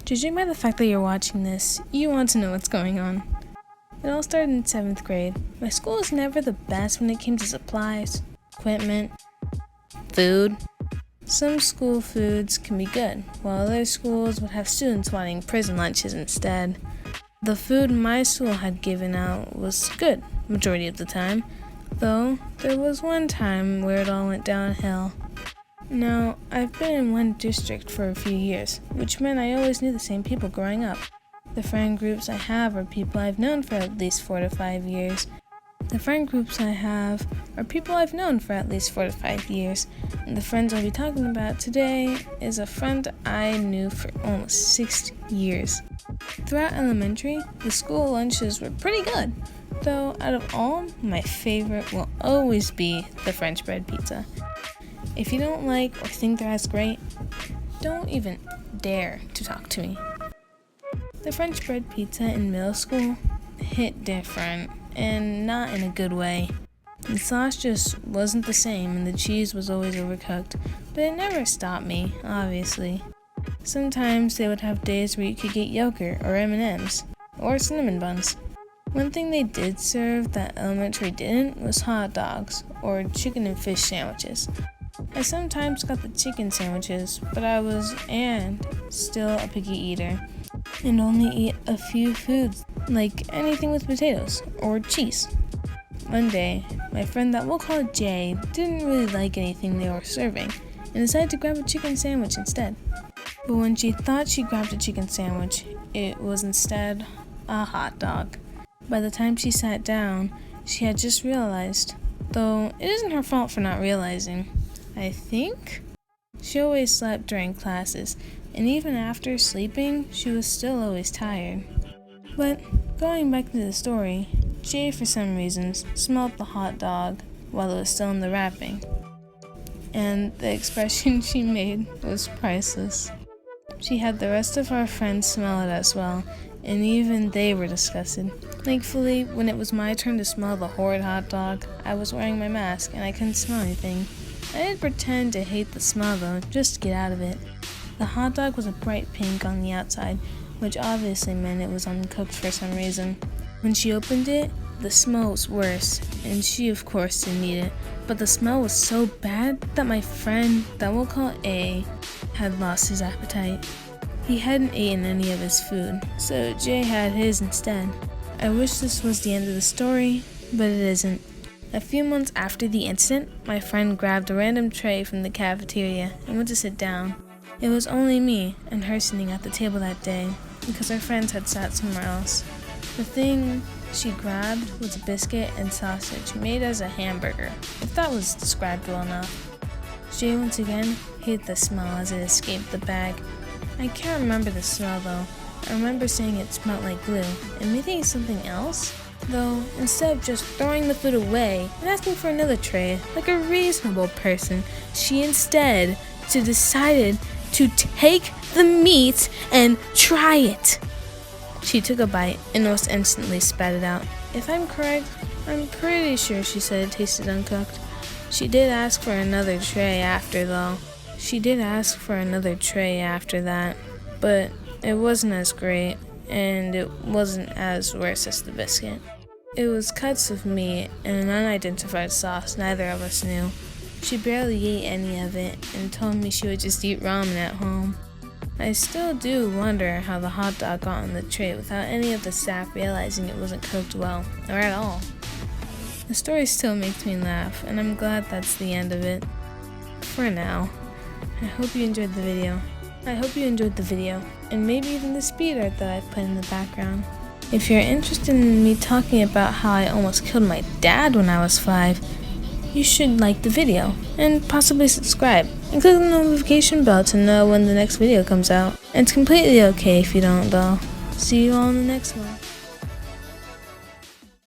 Judging by the fact that you're watching this, you want to know what's going on. It all started in 7th grade. My school was never the best when it came to supplies, equipment, food. Some school foods can be good, while other schools would have students wanting prison lunches instead. The food my school had given out was good, majority of the time, though there was one time where it all went downhill. Now, I've been in one district for a few years, which meant I always knew the same people growing up. The friend groups I have are people I've known for at least 4 to 5 years. And the friends I'll be talking about today is a friend I knew for almost 6 years. Throughout elementary, the school lunches were pretty good, though out of all, my favorite will always be the French bread pizza. If you don't like or think they're as great, don't even dare to talk to me. The French bread pizza in middle school hit different, and not in a good way. The sauce just wasn't the same and the cheese was always overcooked, but it never stopped me, obviously. Sometimes they would have days where you could get yogurt or M&Ms, or cinnamon buns. One thing they did serve that elementary didn't was hot dogs, or chicken and fish sandwiches. I sometimes got the chicken sandwiches, but I was, and still, a picky eater, and only eat a few foods, like anything with potatoes, or cheese. One day, my friend that we'll call Jay didn't really like anything they were serving, and decided to grab a chicken sandwich instead. But when she thought she grabbed a chicken sandwich, it was instead a hot dog. By the time she sat down, she had just realized, though it isn't her fault for not realizing, I think. She always slept during classes, and even after sleeping, she was still always tired. But going back to the story, Jay, for some reasons, smelled the hot dog while it was still in the wrapping. And the expression she made was priceless. She had the rest of our friends smell it as well, and even they were disgusted. Thankfully, when it was my turn to smell the horrid hot dog, I was wearing my mask and I couldn't smell anything. I didn't pretend to hate the smell though, just to get out of it. The hot dog was a bright pink on the outside, which obviously meant it was uncooked for some reason. When she opened it, the smell was worse, and she of course didn't eat it, but the smell was so bad that my friend, that we'll call A, had lost his appetite. He hadn't eaten any of his food, so Jay had his instead. I wish this was the end of the story, but it isn't. A few months after the incident, my friend grabbed a random tray from the cafeteria and went to sit down. It was only me and her sitting at the table that day, because our friends had sat somewhere else. The thing she grabbed was a biscuit and sausage made as a hamburger, if that was described well enough. Jay once again hated the smell as it escaped the bag. I can't remember the smell though. I remember saying it smelled like glue, and me thinking something else. Though, instead of just throwing the food away and asking for another tray, like a reasonable person, she instead decided to take the meat and try it. She took a bite and almost instantly spat it out. If I'm correct, I'm pretty sure she said it tasted uncooked. She did ask for another tray after though. But it wasn't as great, and it wasn't as worse as the biscuit. It was cuts of meat and an unidentified sauce neither of us knew. She barely ate any of it and told me she would just eat ramen at home. I still do wonder how the hot dog got on the tray without any of the staff realizing it wasn't cooked well, or at all. The story still makes me laugh, and I'm glad that's the end of it. For now. I hope you enjoyed the video, and maybe even the speed art that I put in the background. If you're interested in me talking about how I almost killed my dad when I was 5, you should like the video, and possibly subscribe, and click the notification bell to know when the next video comes out. And it's completely okay if you don't though. See you all in the next one.